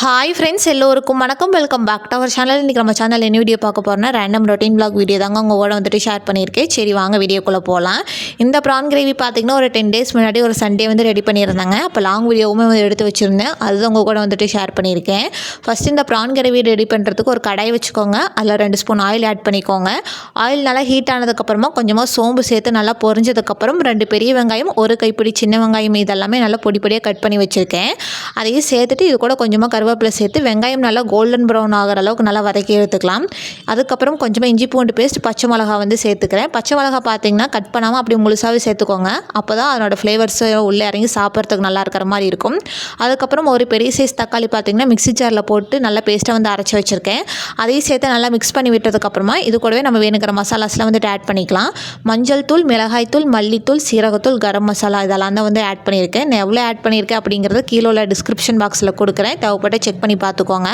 Hi friends, எல்லோருக்கும் வணக்கம். Welcome back to our channel. இன்றைக்கி நம்ம சேனல் என்ன வீடியோ பார்க்க போகிறோம்னா ரேண்டம் ரொட்டீன் vlog வீடியோ தாங்க உங்கள் கூட வந்துட்டு ஷேர் பண்ணியிருக்கேன். சரி வாங்க வீடியோக்குள்ளே போகலாம். இந்த ப்ரான் கிரேவி பார்த்திங்கன்னா ஒரு 10 days முன்னாடி ஒரு சண்டே வந்து ரெடி பண்ணியிருந்தாங்க. அப்போ லாங் வீடியோவுமே வந்து எடுத்து வச்சுருந்தேன். அதுதான் உங்கள் கூட வந்துட்டு ஷேர் பண்ணியிருக்கேன். ஃபஸ்ட்டு இந்த ப்ரான் கிரேவி ரெடி பண்ணுறதுக்கு ஒரு கடாய் வச்சுக்கோங்க. அதில் 2 ஸ்பூன் ஆயில் ஆட் பண்ணிக்கோங்க. ஆயில் நல்லா ஹீட் ஆனதுக்கப்புறமா கொஞ்சமாக சோம்பு சேர்த்து நல்லா பொரிஞ்சதுக்கப்புறம் 2 பெரிய வெங்காயம், ஒரு கைப்பிடி சின்ன வெங்காயம் இதெல்லாமே நல்லா பொடி பொடியாக கட் பண்ணி வச்சுருக்கேன். அதையும் சேர்த்துட்டு இது கூட கொஞ்சமாக கருவேப்பிலை சேர்த்து வெங்காயம் நல்லா கோல்டன் ப்ரௌன் ஆகிற அளவுக்கு நல்லா வதக்கி எடுத்துக்கலாம். அதுக்கப்புறம் கொஞ்சமாக இஞ்சி பூண்டு பேஸ்ட், பச்சை மிளகா வந்து சேர்த்துக்கிறேன். பச்சை மிளகா பார்த்தீங்கன்னா கட் பண்ணாமல் அப்படியே முழுசாகவே சேர்த்துக்கோங்க. அப்போ தான் அதனோட ஃப்ளேவர்ஸ் உள்ளே இறங்கி சாப்பிட்றதுக்கு நல்லா இருக்கிற மாதிரி இருக்கும். அதுக்கப்புறம் ஒரு பெரிய சைஸ் தக்காளி பார்த்தீங்கன்னா மிக்ஸி ஜாரில் போட்டு நல்லா பேஸ்ட்டாக வந்து அரைச்சி வச்சுருக்கேன். அதையும் சேர்த்து நல்லா மிக்ஸ் பண்ணி விட்டதுக்கப்புறமா இது கூடவே நம்ம வேணுங்கிற மசாலாஸ்லாம் வந்துட்டு ஆட் பண்ணிக்கலாம். மஞ்சள் தூள், மிளகாய் தூள், மல்லித்தூள், சீரகத்தூள், கரம் மசாலா இதெல்லாம் தான் வந்து ஆட் பண்ணியிருக்கேன். நான் எவ்வளோ ஆட் பண்ணியிருக்கேன் அப்படிங்கிறது கீழே உள்ள டிஸ்கிரிப்ஷன் பாக்ஸில் கொடுக்குறேன். தேவைப்பட்ட செக் பண்ணி பார்த்துக்கோங்க.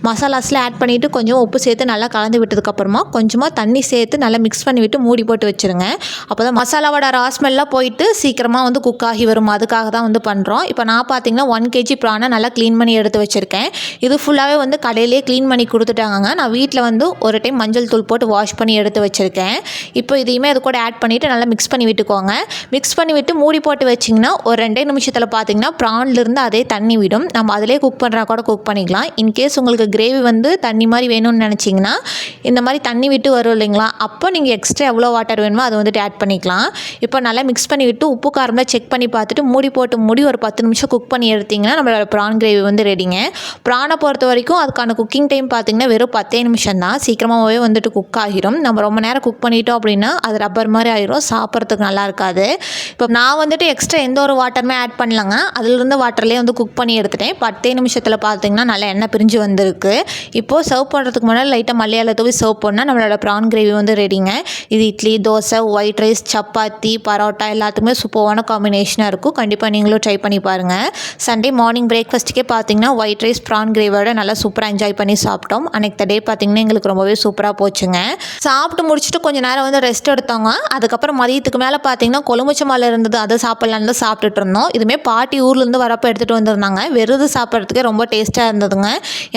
மசாலாஸில் ஆட் பண்ணிவிட்டு கொஞ்சம் உப்பு சேர்த்து நல்லா கலந்து விட்டதுக்கப்புறமா கொஞ்சமாக தண்ணி சேர்த்து நல்லா மிக்ஸ் பண்ணி விட்டு மூடி போட்டு வச்சுருங்க. அப்போ தான் மசாலாவோட ராஸ்மெல்லாம் போயிட்டு சீக்கிரமாக வந்து குக் ஆகி வரும். அதுக்காக தான் வந்து பண்ணுறோம். இப்போ நான் பார்த்தீங்கன்னா 1 kg ப்ரானை நல்லா க்ளீன் பண்ணி எடுத்து வச்சுருக்கேன். இது ஃபுல்லாகவே வந்து கடையிலே க்ளீன் பண்ணி கொடுத்துட்டாங்க. நான் வீட்டில் வந்து ஒரு டைம் மஞ்சள் தூள் போட்டு வாஷ் பண்ணி எடுத்து வச்சுருக்கேன். இப்போ இதையுமே அது கூட ஆட் பண்ணிவிட்டு நல்லா மிக்ஸ் பண்ணி விட்டுக்கோங்க. மிக்ஸ் பண்ணி விட்டு மூடி போட்டு வச்சிங்கன்னா ஒரு 2 நிமிஷத்தில் பார்த்தீங்கன்னா ப்ரான்லேருந்து அதே தண்ணி விடும். நம்ம அதிலே குக் பண்ணுறா கூட குக் பண்ணிக்கலாம். இன்கேஸ் உங்களுக்கு கிரேவி வந்து தண்ணி மாதிரி வேணும்னு நினச்சிங்கன்னா இந்த மாதிரி தண்ணி விட்டு வரும் இல்லைங்களா, அப்போ நீங்கள் எக்ஸ்ட்ரா எவ்வளோ வாட்டர் வேணுமோ அதை வந்துட்டு ஆட் பண்ணிக்கலாம். இப்போ நல்லா மிக்ஸ் பண்ணி விட்டு உப்பு காரம்லாம் செக் பண்ணி பார்த்துட்டு மூடி ஒரு 10 நிமிஷம் குக் பண்ணி எடுத்திங்கன்னா நம்மளோட ப்ரான் கிரேவி வந்து ரெடிங்க. ப்ரானை பொறுத்த வரைக்கும் அதுக்கான குக்கிங் டைம் பார்த்திங்கன்னா வெறும் 10 நிமிஷம் தான். சீக்கிரமாகவே வந்துட்டு குக் ஆகிரும். நம்ம ரொம்ப நேரம் குக் பண்ணிட்டோம் அப்படின்னா அது ரப்பர் மாதிரி ஆகிரும், சாப்பிட்றதுக்கு நல்லா இருக்காது. இப்போ நான் வந்துட்டு எக்ஸ்ட்ரா எந்த ஒரு வாட்டருமே ஆட் பண்ணலங்க. அதிலிருந்து வாட்டர்லேயே வந்து குக் பண்ணி எடுத்துட்டேன். 10 நிமிஷத்தில் பார்த்திங்கன்னா நல்லா எண்ணெய் பிரிஞ்சு வந்திருக்கு. இப்போது சர்வ் பண்ணுறதுக்கு முன்னாடி லைட்டாக மல்லியால தூவி சர்வ் பண்ணால் நம்மளோட ப்ரான் கிரேவி வந்து ரெடிங்க. இது இட்லி, தோசை, ஒயிட் ரைஸ், சப்பாத்தி, பரோட்டா எல்லாத்துக்குமே சூப்பரான காம்பினேஷனாக இருக்கும். கண்டிப்பாக நீங்களும் ட்ரை பண்ணி பாருங்கள். சண்டே மார்னிங் பிரேக்ஃபாஸ்ட்டுக்கே பார்த்தீங்கன்னா ஒயிட் ரைஸ் ப்ரான் கிரேவியோட நல்லா சூப்பராக என்ஜாய் பண்ணி சாப்பிட்டோம். அன்றைக்கு டே பார்த்தீங்கன்னா எங்களுக்கு ரொம்பவே சூப்பராக போச்சுங்க. சாப்பிட்டு முடிச்சுட்டு கொஞ்சம் நேரம் வந்து ரெஸ்ட் எடுத்தோங்க. அதுக்கப்புறம் மதியத்துக்கு மேலே பார்த்தீங்கன்னா கொழுமிச்சமால இருந்தது, அதை சாப்பிட்லான்னு தான் சாப்பிட்டுட்டு இருந்தோம். இதுவுமே பாட்டி ஊர்லேருந்து வரப்போ எடுத்துகிட்டு வந்திருந்தாங்க. வெறுது சாப்பிட்றதுக்கே ரொம்ப டேஸ்ட்டாக இருந்ததுங்க.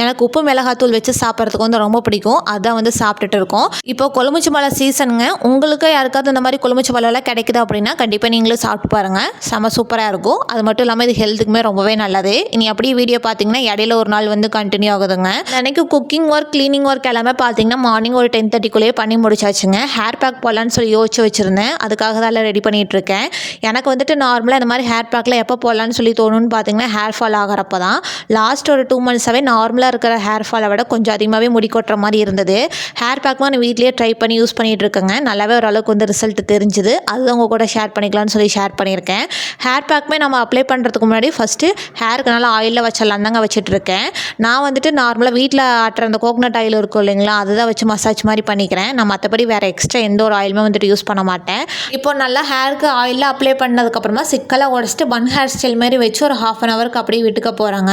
எனக்கு உப்பு மிளகாத்தூள் வச்சு சாப்பிட்றதுக்கு வந்து ரொம்ப பிடிக்கும். அதான் வந்து சாப்பிட்டுட்டு இருக்கோம். இப்போ கொழுமிச்ச மலை சீசனுங்க. உங்களுக்கு யாருக்காவது இந்த மாதிரி கொழுமிச்ச மலைலாம் கிடைக்குது அப்படின்னா கண்டிப்பாக நீங்களும் சாப்பிட்டு பாருங்கள். செம சூப்பராக இருக்கும். அது மட்டும் இல்லாமல் இது ஹெல்த்துக்குமே ரொம்பவே நல்லது. இனி அப்படியே வீடியோ பார்த்தீங்கன்னா இடையில ஒரு நாள் வந்து கண்டினியூ ஆகுதுங்க. எனக்கு குக்கிங் ஒர்க், க்ளீனிங் ஒர்க் எல்லாமே பார்த்தீங்கன்னா மார்னிங் ஒரு 10:30க்குள்ளேயே பண்ணி முடிச்சாச்சுங்க. ஹேர் பேக் போடலான்னு சொல்லி யோசிச்சு வச்சுருந்தேன். அதுக்காக தான் ரெடி பண்ணிகிட்டு இருக்கேன். எனக்கு வந்துட்டு நார்மலாக இந்த மாதிரி ஹேர் பேக்கில் எப்போ போடலான்னு சொல்லி தோணுன்னு பார்த்தீங்கன்னா ஹேர் ஃபால் ஆகிறப்ப தான். லாஸ்ட் ஒரு 2 months நார்மலாக இருக்கிற ஹேர் ஃபாலை விட கொஞ்சம் அதிகமாகவே முடி கொட்டுற மாதிரி இருந்தது. ஹேர் பேக்மா நான் வீட்லேயே ட்ரை பண்ணி யூஸ் பண்ணிகிட்டு இருக்கேங்க. நல்லாவே ஓரளவுக்கு வந்து ரிசல்ட் தெரிஞ்சுது. அது உங்கள் கூட ஷேர் பண்ணிக்கலாம்னு சொல்லி ஷேர் பண்ணியிருக்கேன். ஹேர் பேக்குமே நம்ம அப்ளை பண்ணுறதுக்கு முன்னாடி ஃபஸ்ட்டு ஹேருக்கு நல்லா ஆயிலில் வச்சிடலாம் தாங்க வச்சுட்ருக்கேன். நான் வந்துட்டு நார்மலாக வீட்டில் ஆட்டுற அந்த கோகனட் ஆயில் இருக்கும் இல்லைங்களா, அதுதான் வச்சு மசாஜ் மாதிரி பண்ணிக்கிறேன். நான் மற்றபடி வேறு எக்ஸ்ட்ரா எந்த ஒரு ஆயிலுமே வந்துட்டு யூஸ் பண்ண மாட்டேன். இப்போ நல்லா ஹேருக்கு ஆயிலில் அப்ளை பண்ணதுக்கப்புறமா சிக்கலாக உடச்சிட்டு பன் ஹேர் ஸ்டைல் மாதிரி வச்சு ஒரு 1/2 an hour அப்படியே விட்டுக்க போகிறாங்க.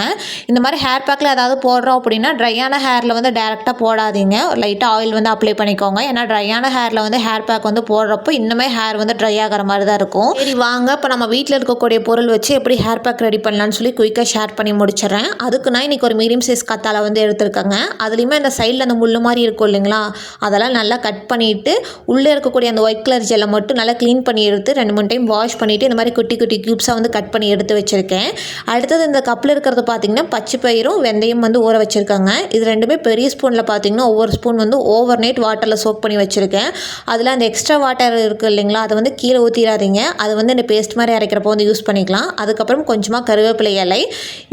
இந்த மாதிரி ஹேர் பேக்கில் ஏதாவது போடுறோம் அப்படின்னா ட்ரையான ஹேரில் வந்து டேரெக்டாக போடாதீங்க. லைட்டாக ஆயில் வந்து அப்ளை பண்ணிக்கோங்க. ஏன்னா ட்ரையான ஹேரில் வந்து ஹேர் பேக் வந்து போடுறப்போ இன்னுமே ஹேர் வந்து ட்ரை ஆகிற மாதிரி தான் இருக்கும். சரி வாங்க இப்போ நம்ம வீட்டில் இருக்கக்கூடிய பொருள் வச்சு எப்படி ஹேர் பேக் ரெடி பண்ணலான்னு சொல்லி குயிக்காக ஷேர் பண்ணி முடிச்சிடறேன். அதுக்கு நான் இன்றைக்கி ஒரு மீடியம் சைஸ் கத்தாழை வந்து எடுத்துருக்கேங்க. அதுலேயுமே அந்த சைடில் அந்த முள்ளு மாதிரி இருக்கும் இல்லைங்களா, அதெல்லாம் நல்லா கட் பண்ணிவிட்டு உள்ளே இருக்கக்கூடிய அந்த ஒயிட் கலர் ஜெல்லை மட்டும் நல்லா க்ளீன் பண்ணி எடுத்து 2-3 டைம் வாஷ் பண்ணிவிட்டு இந்த மாதிரி குட்டி குட்டி க்யூப்ஸாக வந்து கட் பண்ணி எடுத்து வச்சுருக்கேன். அடுத்தது இந்த கப்பில் இருக்கிறது பார்த்திங்கன்னா பச்சை பயிரும் வெந்தயம் வந்து ஊற வச்சுருக்காங்க. இது ரெண்டுமே பெரிய ஸ்பூனில் பார்த்திங்கன்னா ஒவ்வொரு ஸ்பூன் வந்து ஓவர் நைட் வாட்டரில் சோக் பண்ணி வச்சுருக்கேன். அதில் அந்த எக்ஸ்ட்ரா வாட்டர் இருக்குது இல்லைங்களா, அதை வந்து கீழே ஊற்றிடாதீங்க. அது வந்து இந்த பேஸ்ட் மாதிரி அரைக்கிறப்போ வந்து யூஸ் பண்ணிக்கலாம். அதுக்கப்புறம் கொஞ்சமாக கருவேப்பிலை இலை.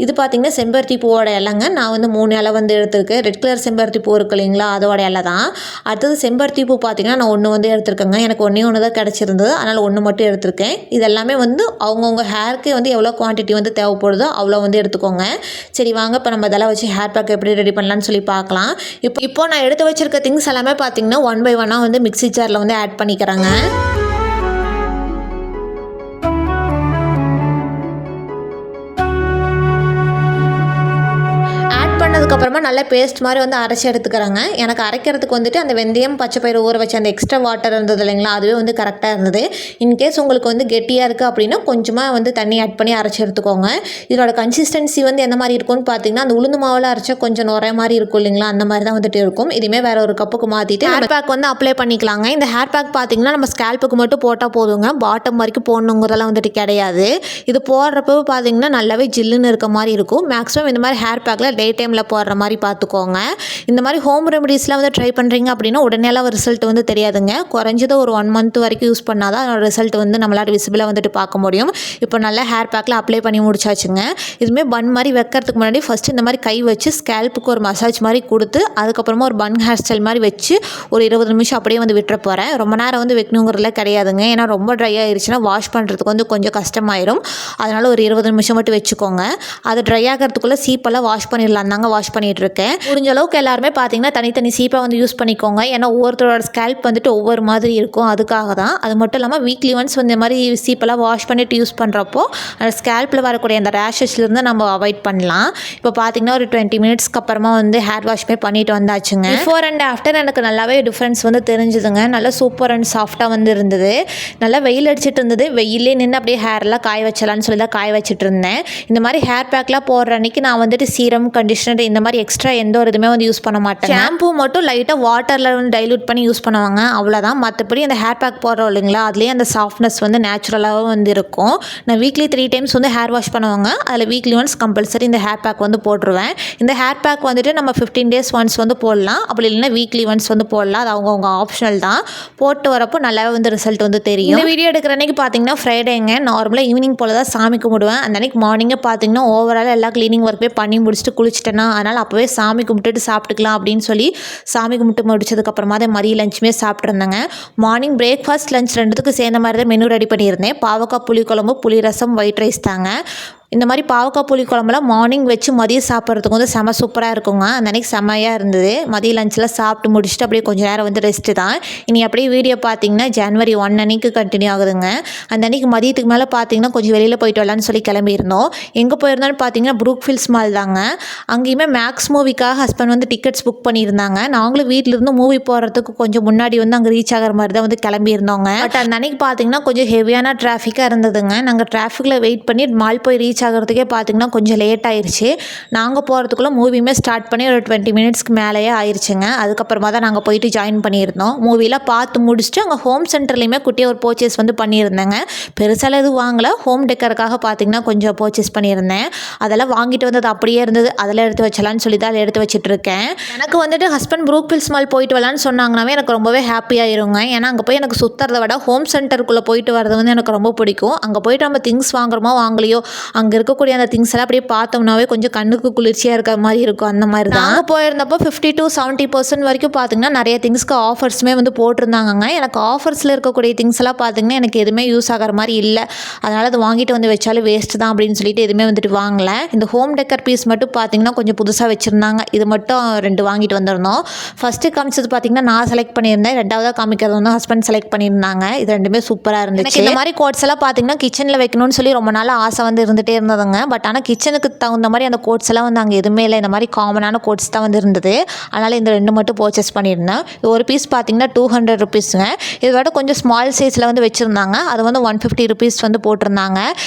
இது பார்த்திங்கன்னா செம்பருத்தி பூவோட இலைங்க. நான் வந்து 3 இலை வந்து எடுத்துருக்கேன். ரெட் கலர் செம்பருத்தி பூ இருக்குது இல்லைங்களா, அதோட இலை தான். அடுத்தது செம்பருத்தி பூ பார்த்திங்கன்னா நான் 1 வந்து எடுத்துருக்கேங்க. எனக்கு 1 தான் கிடச்சிருந்தது, அதனால் 1 மட்டும் எடுத்துருக்கேன். இதெல்லாமே வந்து அவங்கவுங்க ஹேருக்கு வந்து எவ்வளோ குவான்டிட்டி வந்து தேவைப்படுதோ அவ்வளோ வந்து எடுத்துக்கோங்க. சரி வாங்க இப்போ நம்ம இதெல்லாம் வச்சு ஹேர் பேக் எப்படி ரெடி பண்ணலான்னு சொல்லி பார்க்கலாம். இப்போ நான் எடுத்து வச்சிருக்க திங்ஸ் எல்லாமே பார்த்தீங்கன்னா 1 by 1 வந்து மிக்ஸி ஜாரில் வந்து ஆட் பண்ணிக்கிறாங்க. பண்ணதுக்கப்புறமா நல்லா பேஸ்ட் மாதிரி வந்து அரைச்சி எடுத்துக்கிறாங்க. எனக்கு அரைக்கிறதுக்கு வந்துட்டு அந்த வெந்தயம் பச்சை பயிறு ஊற வச்சு அந்த எக்ஸ்ட்ரா வாட்டர் இருந்தது இல்லைங்களா, அதுவே வந்து கரெக்டாக இருந்தது. இன்கேஸ் உங்களுக்கு வந்து கெட்டியாக இருக்குது அப்படின்னா கொஞ்சமாக வந்து தண்ணி ஆட் பண்ணி அரைச்சி எடுத்துக்கோங்க. இதோட கன்சிஸ்டன்சி வந்து எந்த மாதிரி இருக்கும்னு பார்த்தீங்கன்னா அந்த உளுந்து மாவில் அரைச்சா கொஞ்சம் நுரை மாதிரி இருக்கும் இல்லைங்களா, அந்த மாதிரி தான் வந்துட்டு இருக்கும். இதுவுமே வேறு ஒரு கப்புக்கு மாற்றிட்டு ஹேர் பேக் வந்து அப்ளை பண்ணிக்கலாங்க. இந்த ஹேர் பேக் பார்த்தீங்கன்னா நம்ம ஸ்கேல்ப்புக்கு மட்டும் போட்டால் போதுங்க, பாட்டம் வரைக்கும் போடணுங்கிறதெல்லாம் வந்துட்டு கிடையாது. இது போடுறப்போ பார்த்தீங்கன்னா நல்லாவே ஜில்லுன்னு இருக்க மாதிரி இருக்கும். மேக்ஸிமம் இந்த மாதிரி ஹேர் பேக்கில் டே டைமில் போடுற மாதிரி பார்த்துக்கோங்க. இந்த மாதிரி ஹோம் ரெமடிஸ்லாம் வந்து ட்ரை பண்ணுறீங்க அப்படின்னா உடனேலாம் ரிசல்ட் வந்து தெரியாதுங்க. குறைஞ்சது ஒரு 1 மந்த் வரைக்கும் யூஸ் பண்ணால் தான் அதோட ரிசல்ட் வந்து நம்மளால் விசிபிளாக வந்துட்டு பார்க்க முடியும். இப்போ நல்லா ஹேர் பேக்கில் அப்ளை பண்ணி முடிச்சாச்சுங்க. இதுவுமே பன் மாதிரி வைக்கிறதுக்கு முன்னாடி ஃபஸ்ட்டு இந்த மாதிரி கை வச்சு ஸ்கேல்ப்புக்கு ஒரு மசாஜ் மாதிரி கொடுத்து அதுக்கப்புறமா ஒரு பன் ஹேர் ஸ்டைல் மாதிரி வச்சு ஒரு 20 நிமிஷம் அப்படியே வந்து விட்டுற போகிறேன். ரொம்ப நேரம் வந்து வைக்கணுங்கிறதுல கிடையாதுங்க. ஏன்னா ரொம்ப ட்ரை ஆகிடுச்சுன்னா வாஷ் பண்ணுறதுக்கு வந்து கொஞ்சம் கஷ்டமாயிடும். அதனால் ஒரு 20 நிமிஷம் மட்டும் வச்சுக்கோங்க. அது ட்ரை ஆகிறதுக்குள்ளே சீப்பெல்லாம் வாஷ் பண்ணிடலாம் தாங்க வாஷ் பண்ணிகிட்ருக்கேன். முடிஞ்ச அளவுக்கு எல்லாருமே பார்த்தீங்கன்னா தனித்தனி சீப்பை வந்து யூஸ் பண்ணிக்கோங்க. ஏன்னா ஒவ்வொருத்தரோட ஸ்கேல்ப் வந்துட்டு ஒவ்வொரு மாதிரி இருக்கும், அதுக்காக தான். அது மட்டும் இல்லாமல் வீக்லி ஒன்ஸ் வந்து இந்த மாதிரி சீப்பெல்லாம் வாஷ் பண்ணிவிட்டு யூஸ் பண்ணுறப்போ அந்த ஸ்கேல்ப்பில் வரக்கூடிய அந்த ரேஷஸ்லேருந்து நம்ம அவாய்ட் பண்ணலாம். இப்போ பார்த்தீங்கன்னா ஒரு 20 மினிட்ஸ்க்கு அப்புறமா வந்து ஹேர் வாஷ்மே பண்ணிட்டு வந்தாச்சுங்க. பிஃபோர் அண்ட் ஆஃப்டர் எனக்கு நல்லாவே டிஃப்ரென்ஸ் வந்து தெரிஞ்சுதுங்க. நல்லா சூப்பர் அண்ட் சாஃப்டாக வந்து இருந்தது. நல்லா வெயில் அடிச்சிட்டு இருந்தது. வெயிலே நின்று அப்படியே ஹேர்லாம் காய வச்சலான்னு சொல்லி தான் காய வச்சுட்டு இருந்தேன். இந்த மாதிரி ஹேர் பேக்லாம் போடுற அன்றைக்கி நான் வந்துட்டு சீரம் கண்டிஷனர் இந்த மாதிரி எக்ஸ்ட்ரா எந்த ஒரு இதுவுமே வந்து யூஸ் பண்ண மாட்டேன். ஷாம்பூ மட்டும் லைட்டாக வாட்டரில் வந்து டைல்யூட் பண்ணி யூஸ் பண்ணுவாங்க, அவ்வளோதான். மற்றபடி அந்த ஹேர் பேக் போடுறோம் இல்லைங்களா, அதுலேயே அந்த சாஃப்ட்னஸ் வந்து நேச்சுரலாக வந்து இருக்கும். நான் வீக்லி 3 டைம்ஸ் வந்து ஹேர் வாஷ் பண்ணுவாங்க. அதில் வீக்லி ஒன்ஸ் கம்பல்சரி இந்த ஹேர் பேக் வந்து போட்டுருவேன். இந்த ஹேர் பேக் வந்துட்டு நம்ம 15 டேஸ் ஒன்ஸ் வந்து போடலாம், அப்படி இல்லைன்னா வீக்லி ஒன்ஸ் வந்து போடலாம். அது அவங்கவுங்க ஆப்ஷனல் தான். போட்டு வரப்போ நல்லாவே வந்து ரிசல்ட் வந்து தெரியும். இந்த வீடியோ எடுக்கிற அன்றைக்கி பார்த்தீங்கன்னா ஃப்ரைடேங்க. நார்மலாக ஈவினிங் போல் தான் சாமி கும்பிடுவேன். அந்த அன்றைக்கி மார்னிங்கே பார்த்தீங்கன்னா ஓவரால் எல்லா க்ளீனிங் ஒர்க்கே பண்ணி முடிச்சுட்டு குளிச்சிட்டேன்னா, அதனால் அப்போவே சாமி கும்பிட்டுட்டு சாப்பிட்டுக்கலாம் அப்படின்னு சொல்லி சாமி கும்பிட்டு முடிச்சதுக்கப்புறமா தான் மதிய லஞ்சுமே சாப்பிட்ருந்தேங்க. மார்னிங் பிரேக்ஃபாஸ்ட் லஞ்ச் ரெண்டுத்துக்கு சேர்ந்த மாதிரி தான் மெனு ரெடி பண்ணியிருந்தேன். பாவக்காய் புளிக்குழம்பு, புளி ரசம், ஒயிட் ரைஸ் தாங்க. இந்த மாதிரி பாவக்காய் புளி குழம்புலாம் மார்னிங் வச்சு மதியம் சாப்பிட்றதுக்கு வந்து செம சூப்பராக இருக்குங்க. அந்த அன்றைக்கி செம்மையாக இருந்தது. மதிய லஞ்சில் சாப்பிட்டு முடிச்சுட்டு அப்படியே கொஞ்சம் நேரம் வந்து ரெஸ்ட்டு தான். இனி அப்படியே வீடியோ பார்த்தீங்கன்னா January 1 அன்றைக்கி கண்டினியூ ஆகுதுங்க. அந்த அன்றைக்கி மதியத்துக்கு மேலே பார்த்தீங்கன்னா கொஞ்சம் வெளியில் போயிட்டு வரலான்னு சொல்லி கிளம்பியிருந்தோம். எங்கே போயிருந்தோன்னு பார்த்தீங்கன்னா ப்ரூக்ஃபீல்ட்ஸ் மால் தாங்க. அங்கேயுமே மேக்ஸ் மூவிக்காக ஹஸ்பண்ட் வந்து டிக்கெட்ஸ் புக் பண்ணியிருந்தாங்க. நாங்களும் வீட்டிலிருந்து மூவி போகிறதுக்கு கொஞ்சம் முன்னாடி வந்து அங்கே ரீச் ஆகிற மாதிரி தான் வந்து கிளம்பியிருந்தோங்க. பட் அந்த அன்றைக்கி பார்த்தீங்கன்னா கொஞ்சம் ஹெவியான டிராஃபிக்காக இருந்ததுங்க. நாங்கள் டிராஃபிக்கில் வெயிட் பண்ணி மால் போய் ரீச் ஆகிறதுக்கே பார்த்தீங்கன்னா கொஞ்சம் லேட் ஆயிடுச்சு. நாங்கள் போகிறதுக்குள்ளே மூவியுமே ஸ்டார்ட் பண்ணி ஒரு 20 மினிட்ஸ்க்கு மேலேயே ஆயிடுச்சுங்க. அதுக்கப்புறமா தான் நாங்கள் போயிட்டு ஜாயின் பண்ணியிருந்தோம். மூவிலாம் பார்த்து முடிச்சுட்டு அங்கே ஹோம் சென்டர்லேயுமே குட்டியாக ஒரு பர்ச்சேஸ் வந்து பண்ணியிருந்தேங்க. பெருசாலாம் எதுவும் வாங்கலை, ஹோம் டெக்கருக்காக பார்த்தீங்கன்னா கொஞ்சம் பர்ச்சேஸ் பண்ணியிருந்தேன். அதெல்லாம் வாங்கிட்டு வந்தது அப்படியே இருந்தது. அதெல்லாம் எடுத்து வச்சலான்னு சொல்லி தான் எடுத்து வச்சுட்டு இருக்கேன். எனக்கு வந்துட்டு ஹஸ்பண்ட் ப்ரூக்ஃபீல்ட்ஸ் மால் போயிட்டு வரலான்னு சொன்னாங்கன்னாவே எனக்கு ரொம்பவே ஹாப்பியாகிருங்க. ஏன்னா அங்கே போய் எனக்கு சுற்றுறத விட ஹோம் சென்டருக்குள்ளே போயிட்டு வரது வந்து எனக்கு ரொம்ப பிடிக்கும். அங்கே போயிட்டு நம்ம திங்ஸ் வாங்குறோமோ வாங்கலையோ அங்கே இருக்கக்கூடிய அந்த திங்ஸ் எல்லாம் அப்படியே பார்த்தோம்னாவே கொஞ்சம் கண்ணுக்கு குளிர்ச்சியாக இருக்கிற மாதிரி இருக்கும். அந்த மாதிரி தான் அங்கே போயிருந்தப்போ 50 to 70% வரைக்கும் பார்த்தீங்கன்னா நிறைய திங்ஸ்க்கு ஆஃபர்ஸுமே வந்து போட்டிருந்தாங்க. எனக்கு ஆஃபர்ஸில் இருக்கக்கூடிய திங்ஸ் எல்லாம் பார்த்தீங்கன்னா எனக்கு எதுவுமே யூஸ் ஆகிற மாதிரி இல்லை. அதனால் அது வாங்கிட்டு வந்து வச்சாலும் வேஸ்ட்டு தான் அப்படின்னு சொல்லிட்டு எதுவுமே வந்துட்டு வாங்கலை. இந்த ஹோம் டெக்கர் பீஸ் மட்டும் பார்த்தீங்கன்னா கொஞ்சம் புதுசாக வச்சுருந்தாங்க. இது மட்டும் 2 வாங்கிட்டு வந்திருந்தோம். ஃபஸ்ட்டு காமிச்சது பார்த்தீங்கன்னா நான் செலக்ட் பண்ணியிருந்தேன். 2வதாக காமிக்கிறது வந்து ஹஸ்பண்ட் செலக்ட் பண்ணியிருந்தாங்க. இது 2மே சூப்பராக இருந்துச்சு. இந்த மாதிரி கோட்ஸ் எல்லாம் பார்த்தீங்கன்னா கிச்சனில் வைக்கணும்னு சொல்லி ரொம்ப நாள் ஆசை வந்து இருந்துகிட்டே இருந்ததுங்க. பட் ஆனால் கிச்சனுக்கு தகுந்த மாதிரி அந்த கோட்ஸ் எல்லாம் வந்து அங்கே எதுவுமே இல்லை. இந்த மாதிரி காமனான கோட்ஸ் தான் வந்து இருந்தது. அதனால் இந்த 2 மட்டும் பர்ச்சேஸ் பண்ணியிருந்தேன். இது ஒரு பீஸ் பார்த்தீங்கன்னா 200 ருபீஸுங்க. இதோட கொஞ்சம் ஸ்மால் சைஸில் வந்து வச்சுருந்தாங்க. அது வந்து 150 ருபீஸ் வந்து போட்டிருந்தாங்க.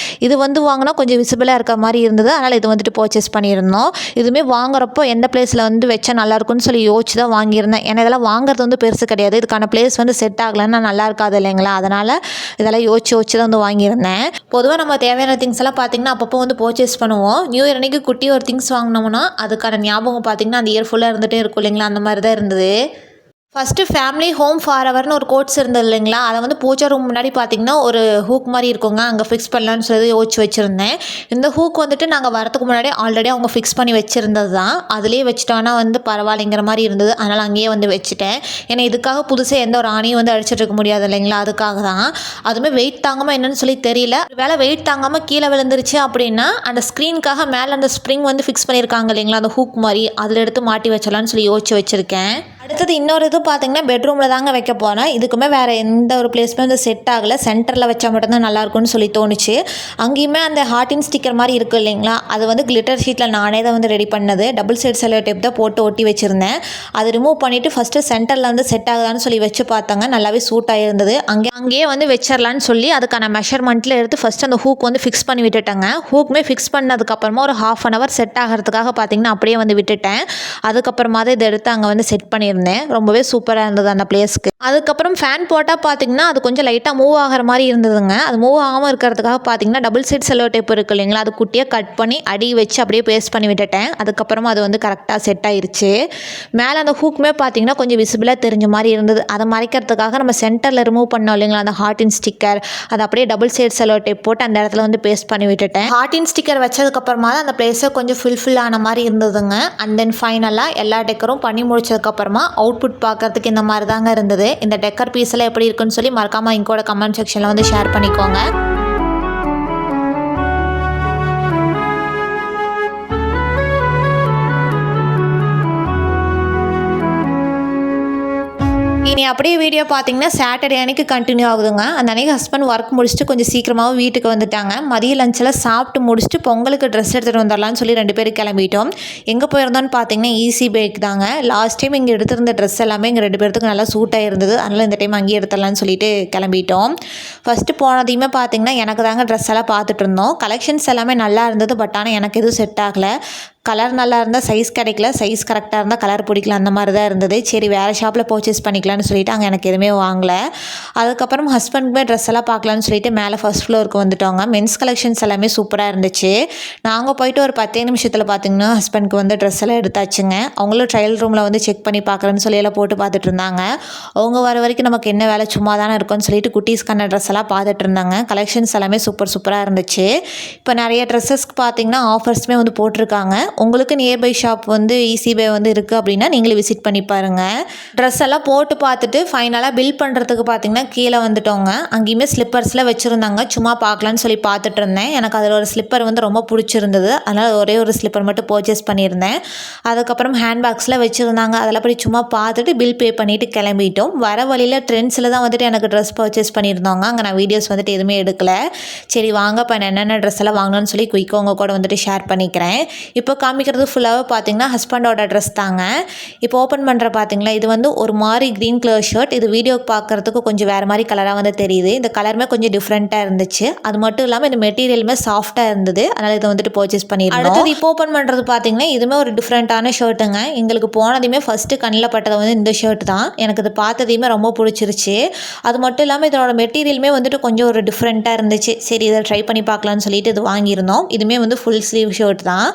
இது வந்து வாங்கினா கொஞ்சம் விசிபிளாக இருக்க மாதிரி இருந்தது. அதனால் இது வந்துட்டு பர்ச்சேஸ் பண்ணியிருந்தோம். இதுவுமே வாங்குறப்போ எந்த பிளேஸில் வந்து வச்சா நல்லாயிருக்குன்னு சொல்லி யோசிச்சு தான் வாங்கியிருந்தேன். ஏன்னா இதெல்லாம் வாங்குறது வந்து பெருசு கிடையாது. இதுக்கான பிளேஸ் வந்து செட் ஆகலைன்னா நல்லா இருக்காது இல்லைங்களா. அதனால் இதெல்லாம் யோசிச்சு தான் வந்து வாங்கியிருந்தேன். பொதுவாக நம்ம தேவையான திங்ஸ் எல்லாம் பார்த்தீங்கன்னா அப்பப்போ வந்து பர்ச்சேஸ் பண்ணுவோம். நியூ இயர் அன்றைக்கி குட்டி ஒரு திங்ஸ் வாங்கினோம்னா அதுக்கான ஞாபகம் பார்த்திங்கன்னா அந்த இயர் ஃபுல்லாக இருந்துகிட்டே இருக்கும் இல்லைங்களா. அந்த மாதிரி தான் இருந்தது. ஃபஸ்ட்டு ஃபேமிலி ஹோம் ஃபாரெவர்னு ஒரு கோட்ஸ் இருந்தது இல்லைங்களா, அதை வந்து பூஜா ரூம் முன்னாடி பார்த்திங்கன்னா ஒரு ஹூக் மாதிரி இருக்குங்க, அங்கே ஃபிக்ஸ் பண்ணலான்னு சொல்லி யோசிச்சு வச்சுருந்தேன். இந்த ஹூக் வந்துட்டு நாங்கள் வரதுக்கு முன்னாடி ஆல்ரெடி அவங்க ஃபிக்ஸ் பண்ணி வச்சுருந்தது தான். அதுலேயே வச்சுட்டோன்னா வந்து பரவாயில்லைங்கிற மாதிரி இருந்தது. அதனால் அங்கேயே வந்து வச்சுட்டேன். ஏன்னா இதுக்காக புதுசாக எந்த ஒரு ஆணியும் வந்து அடிச்சிட்டு இருக்க முடியாது இல்லைங்களா, அதுக்காக தான். அதுவுமே வெயிட் தாங்காமல் என்னன்னு சொல்லி தெரியல. வேலை வெயிட் தாங்காமல் கீழே விழுந்துருச்சு அப்படின்னா அந்த ஸ்க்ரீனுக்காக மேலே அந்த ஸ்ப்ரிங் வந்து ஃபிக்ஸ் பண்ணியிருக்காங்க இல்லைங்களா, அந்த ஹூக் மாதிரி அதில் எடுத்து மாட்டி வச்சலான்னு சொல்லி யோசிச்சு வச்சுருக்கேன். அடுத்தது இன்னொரு இது பார்த்தீங்கன்னா பெட்ரூமில் தாங்க வைக்க போனேன். இதுக்குமே வேறு எந்த ஒரு பிளேஸுமே வந்து செட் ஆகலை. சென்டரில் வச்சா மட்டும்தான் நல்லாயிருக்கும்னு சொல்லி தோணுச்சு. அங்கேயுமே அந்த ஹார்டின் ஸ்டிக்கர் மாதிரி இருக்குது இல்லைங்களா, அது வந்து கிளிட்டர் ஷீட்டில் நானே தான் வந்து ரெடி பண்ணது. டபுள் சைடு செல்லோ டேப் தான் போட்டு ஒட்டி வச்சுருந்தேன். அது ரிமூவ் பண்ணிவிட்டு ஃபஸ்ட்டு சென்டரில் வந்து செட் ஆகுதான்னு சொல்லி வச்சு பார்த்தாங்க. நல்லாவே சூட் ஆகிருந்தது. அங்கேயே வந்து வச்சிடலான்னு சொல்லி அதுக்கான மெஷர்மெண்ட்டில் எடுத்து ஃபஸ்ட்டு அந்த ஹூக் வந்து ஃபிக்ஸ் பண்ணி விட்டுட்டேங்க. ஹூக்குமே ஃபிக்ஸ் பண்ணதுக்கப்புறமா ஒரு ½ அன் ஹவர் செட் ஆகிறதுக்காக பார்த்தீங்கன்னா அப்படியே வந்து விட்டுட்டேன். அதுக்கப்புறமா தான் இதை எடுத்து அங்கே வந்து செட் பண்ணியிருந்தேன். ரொம்பவே சூப்பராக இருந்தது அந்த பிளேஸ்க்கு. அதுக்கப்புறம் ஃபேன் போட்டால் பார்த்தீங்கன்னா அது கொஞ்சம் லைட்டாக மூவ் ஆகிற மாதிரி இருந்ததுங்க. அது மூவ் ஆகாமல் இருக்கிறதுக்காக பார்த்தீங்கன்னா டபுள் சைட் செல்லோ டேப் இருக்குது இல்லைங்களா, அது குட்டியாக கட் பண்ணி அடி வச்சு அப்படியே பேஸ்ட் பண்ணி விட்டுட்டேன். அதுக்கப்புறமா அது வந்து கரெக்டாக செட் ஆயிருச்சு. மேலே அந்த ஹூக்குமே பார்த்தீங்கன்னா கொஞ்சம் விசிபிளாக தெரிஞ்ச மாதிரி இருந்தது. அதை மறைக்கிறதுக்காக நம்ம சென்டரில் ரிமூவ் பண்ணோம் இல்லைங்களா அந்த ஹார்டின் ஸ்டிக்கர், அதை அப்படியே டபுள் சைட் செல்லோ டேப் போட்டு அந்த இடத்துல வந்து பேஸ்ட் பண்ணி விட்டுட்டேன். ஹார்டின் ஸ்டிக்கர் வச்சதுக்கப்புறமா தான் அந்த பிளேஸை கொஞ்சம் ஃபுல்ஃபில் ஆன மாதிரி இருந்ததுங்க. அண்ட் தென் ஃபைனலாக எல்லா டெக்கரும் பண்ணி முடிச்சதுக்கப்புறமா அவுட்புட் பார்க்கறதுக்கு இந்த மாதிரி தாங்க இருந்தது. இந்த டெக்கர் பீஸ் எல்லாம் எப்படி இருக்குன்னு சொல்லி மறக்காமல் எங்கூட கமெண்ட் செக்ஷனில் வந்து ஷேர் பண்ணிக்கோங்க. இனி அப்படியே வீடியோ பார்த்தீங்கன்னா சாட்டர்டே அன்றைக்கி கண்டினியூ ஆகுதுங்க. அந்த அன்றைக்கி ஹஸ்பண்ட் ஒர்க் முடிச்சுட்டு கொஞ்சம் சீக்கிரமாகவும் வீட்டுக்கு வந்துட்டாங்க. மதிய லஞ்செல்லாம் சாப்பிட்டு முடிச்சுட்டு பொங்கலுக்கு ட்ரெஸ் எடுத்துகிட்டு வந்துடலான்னு சொல்லி 2 பேரும் கிளம்பிட்டோம். எங்கே போயிருந்தோன்னு பார்த்தீங்கன்னா ஈஸி பேக் தாங்க. லாஸ்ட் டைம் இங்கே எடுத்திருந்த ட்ரெஸ் எல்லாமே எங்கள் 2 பேர்த்துக்கு நல்லா சூட்டாக இருந்தது. அதனால் இந்த டைம் அங்கேயே எடுத்துடலான்னு சொல்லிட்டு கிளம்பிட்டோம். ஃபஸ்ட்டு போனதையுமே பார்த்தீங்கன்னா எனக்கு தாங்க ட்ரெஸ் எல்லாம் பார்த்துட்டு இருந்தோம். கலெக்ஷன்ஸ் எல்லாமே நல்லா இருந்தது. பட் ஆனால் எனக்கு எதுவும் செட் ஆகலை. கலர் நல்லா இருந்தால் சைஸ் கிடைக்கல, சைஸ் கரெக்டாக இருந்தால் கலர் பிடிக்கல, அந்த மாதிரி தான் இருந்தது. சரி வேறு ஷாப்பில் பர்ச்சேஸ் பண்ணிக்கலான்னு சொல்லிட்டு அங்கே எனக்கு எதுவுமே வாங்கலை. அதுக்கப்புறம் ஹஸ்பண்டுக்குமே ட்ரெஸ் எல்லாம் பார்க்கலான்னு சொல்லிட்டு மேலே ஃபர்ஸ்ட் ஃப்ளோருக்கு வந்துட்டோங்க. மென்ஸ் கலெக்ஷன்ஸ் எல்லாமே சூப்பராக இருந்துச்சு. நாங்கள் போயிட்டு ஒரு 10 நிமிஷத்தில் பார்த்தீங்கன்னா ஹஸ்பண்டுக்கு வந்து ட்ரெஸ் எல்லாம் எடுத்தாச்சுங்க. அவங்களும் ட்ரையல் ரூமில் வந்து செக் பண்ணி பார்க்குறேன்னு சொல்லி எல்லாம் போட்டு பார்த்துட்டு இருந்தாங்க. அவங்க வர வரைக்கும் நமக்கு என்ன வேலை, சும்மா தானே இருக்கும்னு சொல்லிட்டு குட்டீஸ்க்கான ட்ரெஸ் எல்லாம் பார்த்துட்டு இருந்தாங்க. கலெக்ஷன்ஸ் எல்லாமே சூப்பராக இருந்துச்சு. இப்போ நிறைய ட்ரெஸ்ஸஸ்க்கு பார்த்தீங்கன்னா ஆஃபர்ஸுமே வந்து போட்டிருக்காங்க. உங்களுக்கு நியர்பை ஷாப் வந்து ஈஸி பை வந்து இருக்குது அப்படின்னா நீங்களே விசிட் பண்ணி பாருங்கள். ட்ரெஸ் எல்லாம் போட்டு பார்த்துட்டு ஃபைனலாக பில் பண்ணுறதுக்கு பார்த்தீங்கன்னா கீழே வந்துட்டோங்க. அங்கேயுமே ஸ்லிப்பர்ஸில் வச்சுருந்தாங்க. சும்மா பார்க்கலான்னு சொல்லி பார்த்துட்டு இருந்தேன். எனக்கு அதில் ஒரு ஸ்லிப்பர் வந்து ரொம்ப பிடிச்சிருந்தது. அதனால் ஒரே ஒரு ஸ்லிப்பர் மட்டும் பர்ச்சேஸ் பண்ணியிருந்தேன். அதுக்கப்புறம் ஹேண்ட்பேக்ஸில் வச்சுருந்தாங்க. அதில் போய் சும்மா பார்த்துட்டு பில் பே பண்ணிவிட்டு கிளம்பிட்டோம். வர வழியில் ட்ரெண்ட்ஸில் தான் வந்துட்டு எனக்கு ட்ரெஸ் பர்ச்சேஸ் பண்ணியிருந்தோங்க. அங்கே நான் வீடியோஸ் வந்துட்டு எதுவுமே எடுக்கலை. சரி வாங்க இப்போ நான் என்னென்ன ட்ரெஸ் எல்லாம் வாங்கணும்னு சொல்லி குயிக்காக உங்கள் கூட வந்துட்டு ஷேர் பண்ணிக்கிறேன். இப்போ காமிக்கிறது ஃபுல்லாகவே பார்த்தீங்கன்னா ஹஸ்பண்டோட ட்ரெஸ் தாங்க. இப்போ ஓப்பன் பண்ணுற பார்த்தீங்களா, இது வந்து ஒரு மாதிரி க்ரீன் கலர் ஷர்ட். இது வீடியோக்கு பார்க்குறதுக்கு கொஞ்சம் வேறு மாதிரி கலராக வந்து தெரியுது. இந்த கலருமே கொஞ்சம் டிஃப்ரெண்ட்டாக இருந்துச்சு. அது மட்டும் இல்லாமல் இந்த மெட்டீரியலுமே சாஃப்டாக இருந்தது. அதனால் இதை வந்துட்டு பர்ச்சேஸ் பண்ணியிருந்தோம். அடுத்தது இப்போ ஓப்பன் பண்ணுறது பார்த்தீங்கன்னா இதுவுமே ஒரு டிஃப்ரெண்ட்டான ஷர்ட்டுங்க. எங்களுக்கு போனதையுமே ஃபஸ்ட்டு கண்ணில் பட்டது வந்து இந்த ஷர்ட் தான். எனக்கு இது பார்த்ததையுமே ரொம்ப பிடிச்சிருச்சு. அது மட்டும் இல்லாமல் இதோட மெட்டீரியலுமே வந்துட்டு கொஞ்சம் ஒரு டிஃப்ரெண்ட்டாக இருந்துச்சு. சரி இதை ட்ரை பண்ணி பார்க்கலான்னு சொல்லிட்டு இது வாங்கியிருந்தோம். இதுவுமே வந்து ஃபுல் ஸ்லீவ் ஷர்ட் தான்.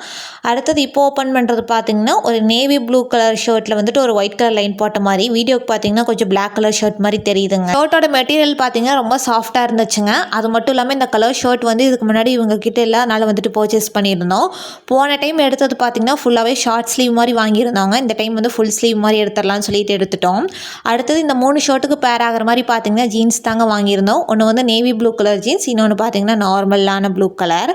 அடுத்தது இப்போ ஓப்பன் பண்ணுறது பார்த்தீங்கன்னா ஒரு நேவி ப்ளூ கலர் ஷர்ட்டில் வந்துட்டு ஒரு ஒயிட் கலர் லைன் போட்ட மாதிரி, வீடியோக்கு பார்த்தீங்கன்னா கொஞ்சம் பிளாக் கலர் ஷர்ட் மாதிரி தெரியுதுங்க. ஷர்ட்டோட மெட்டீரியல் பார்த்தீங்கன்னா ரொம்ப சாஃப்டாக இருந்துச்சுங்க. அது மட்டும் இல்லாமல் இந்த கலர் ஷர்ட் வந்து இதுக்கு முன்னாடி இவங்க கிட்ட இல்லாதனால வந்துட்டு பர்ச்சேஸ் பண்ணியிருந்தோம். போன டைம் எடுத்தது பார்த்தீங்கன்னா ஃபுல்லாகவே ஷார்ட் ஸ்லீவ் மாதிரி வாங்கியிருந்தாங்க. இந்த டைம் வந்து ஃபுல் ஸ்லீவ் மாதிரி எடுத்துடலாம்னு சொல்லிட்டு எடுத்துட்டோம். அடுத்தது இந்த 3 ஷர்ட்டுக்கு பேர் ஆகிற மாதிரி பார்த்தீங்கன்னா ஜீன்ஸ் தாங்க வாங்கியிருந்தோம். ஒன்று வந்து நேவி ப்ளூ கலர் ஜீன்ஸ், இன்னொன்று பார்த்தீங்கன்னா நார்மலான ப்ளூ கலர்.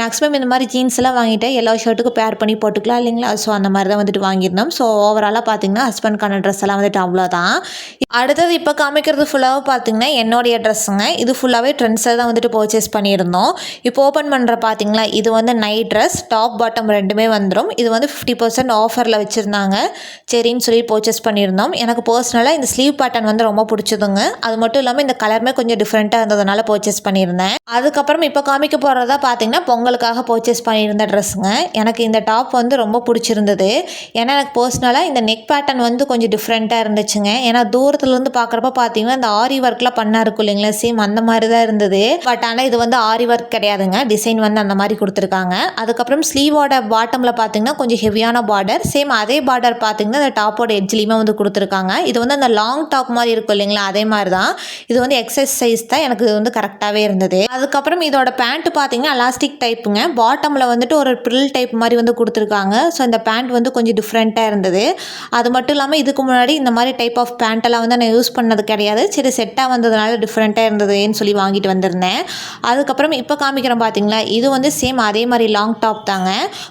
மேக்ஸிமம் இந்த மாதிரி ஜீன்ஸ் எல்லாம் வாங்கிட்டு எல்லா ஷர்ட்டுக்கும் பேர் பண்ணி போட்டுக்கலாம் இல்லைங்களா. ஸோ அந்த மாதிரி தான் வந்துட்டு வாங்கியிருந்தோம். ஸோ ஓவராலாக பார்த்தீங்கன்னா ஹஸ்பண்ட்கான ட்ரெஸ் எல்லாம் வந்துட்டு அவ்வளோதான். அடுத்தது இப்போ காமிக்கிறது ஃபுல்லாக பார்த்தீங்கன்னா என்னுடைய ட்ரெஸ்ஸுங்க. இது ஃபுல்லாகவே ட்ரெண்ட்ஸில் தான் வந்துட்டு பர்ச்சேஸ் பண்ணியிருந்தோம். இப்போ ஓப்பன் பண்ணுற பார்த்தீங்களா, இது வந்து நைட் ட்ரெஸ், டாப் பாட்டம் ரெண்டுமே வந்துடும். இது வந்து 50% ஆஃபரில் வச்சுருந்தாங்க. சரின்னு சொல்லி பர்ச்சேஸ் பண்ணியிருந்தோம். எனக்கு பர்சனலாக இந்த ஸ்லீவ் பேட்டர்ன் வந்து ரொம்ப பிடிச்சதுங்க. அது மட்டும் இல்லாமல் இந்த கலருமே கொஞ்சம் டிஃப்ரெண்ட்டாக இருந்ததுனால பர்ச்சேஸ் பண்ணியிருந்தேன். அதுக்கப்புறம் இப்போ காமிக்க போகிறதா பார்த்தீங்கன்னா பொங்கலுக்காக பர்ச்சேஸ் பண்ணியிருந்த ட்ரெஸ்ஸுங்க. எனக்கு இந்த டாப் வந்து ரொம்ப பிடிச்சிருந்தது. ஏன்னா எனக்கு பர்சனலாக இந்த நெக் பேட்டர்ன் வந்து கொஞ்சம் டிஃப்ரெண்ட்டாக இருந்துச்சுங்க. ஏன்னா தூரத்துலேருந்து பார்க்குறப்ப பார்த்தீங்கன்னா இந்த ஆரி ஒர்க்லாம் பண்ணா இருக்கும் இல்லைங்களா, சேம் அந்த மாதிரி தான் இருந்தது. பட் ஆனால் இது வந்து ஆரி ஒர்க் கிடையாதுங்க. டிசைன் வந்து அந்த மாதிரி கொடுத்துருக்காங்க. அதுக்கப்புறம் ஸ்லீவோட பாட்டமில் பார்த்தீங்கன்னா கொஞ்சம் ஹெவியான பார்டர், சேம் அதே பார்டர் பார்த்தீங்கன்னா இந்த டாப்போட எட்ஜ்லேயுமே வந்து கொடுத்துருக்காங்க. இது வந்து அந்த லாங் டாப் மாதிரி இருக்கும் இல்லைங்களா, அதே மாதிரி தான். இது வந்து எக்ஸஸ் சைஸ் தான். எனக்கு இது வந்து கரெக்டாகவே இருந்தது. அதுக்கப்புறம் இதோட பேண்ட்டு பார்த்தீங்கன்னா எலாஸ்டிக் டைப்புங்க. பாட்டமில் வந்துட்டு ஒரு ப்ரில் டைப் மாதிரி வந்து கொடுத்துருக்காங்க. ஸோ இந்த பேண்ட் வந்து கொஞ்சம் டிஃப்ரெண்ட்டாக இருந்தது. அது மட்டும் இல்லாமல் இதுக்கு முன்னாடி இந்த மாதிரி டைப் ஆஃப் பேண்ட்டெல்லாம் வந்து நான் யூஸ் பண்ணது கிடையாது. சரி செட்டாக வந்ததுனால டிஃப்ரெண்ட்டாக இருந்ததுன்னு சொல்லி வாங்கிட்டு வந்திருந்தேன். அதுக்கப்புறம் இப்போ காமிக்கிறேன் பார்த்தீங்களா, இது வந்து சேம் அதே மாதிரி லாங் டாப் தாங்க.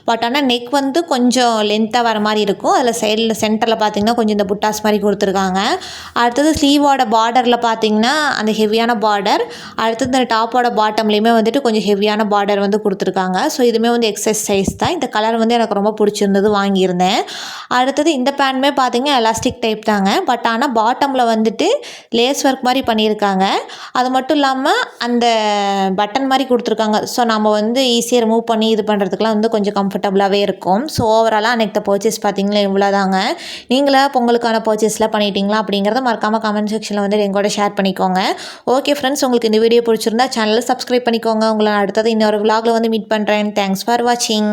பட் ஆனால் நெக் வந்து கொஞ்சம் லென்த்தாக வர மாதிரி இருக்கும். அதில் சைடில் சென்டரில் பார்த்தீங்கன்னா கொஞ்சம் இந்த புட்டாஸ் மாதிரி கொடுத்துருக்காங்க. அடுத்தது ஸ்லீவோட பார்டரில் பார்த்தீங்கன்னா அந்த ஹெவியான பார்டர். அடுத்தது இந்த டாப்போட பாட்டம்லேயுமே வந்துட்டு கொஞ்சம் ஹெவியான பார்டர் வந்து கொடுத்துருக்காங்க. ஸோ இதுவுமே வந்து எக்ஸஸ் சைஸ் தான். இந்த கலர் வந்து எனக்கு ரொம்ப பிடிச்சிருந்தது, வாங்கியிருந்தேன். அடுத்தது இந்த பேண்ட்டுமே பார்த்தீங்கன்னா எலாஸ்டிக் டைப் தாங்க. பட் ஆனால் பாட்டமில் வந்துட்டு லேஸ் ஒர்க் மாதிரி பண்ணியிருக்காங்க. அது மட்டும் இல்லாமல் அந்த பட்டன் மாதிரி கொடுத்துருக்காங்க. ஸோ நம்ம வந்து ஈஸியாக ரிமூவ் பண்ணி இது பண்ணுறதுக்குலாம் வந்து கொஞ்சம் கம்ஃபர்டபுளாகவே இருக்கும். ஸோ ஓவராலாக அன்றைக்கி பர்ச்சேஸ் பார்த்தீங்களா இவ்வளோ தாங்க. நீங்களா பொங்கலுக்கான பர்ச்சேஸ்லாம் பண்ணிட்டீங்களா அப்படிங்கிறத மறக்காமல் கமெண்ட் செக்ஷனில் வந்து எங்கூட ஷேர் பண்ணிக்கோங்க. ஓகே ஃப்ரெண்ட்ஸ், உங்களுக்கு இந்த வீடியோ பிடிச்சிருந்தா சேனலை சப்ஸ்கிரைப் பண்ணிக்கோங்க. உங்களை அடுத்தது இன்னொரு vlogல வந்து மீட் பண்ணுறேன். தேங்க்ஸ் ஃபார் வாட்சிங்.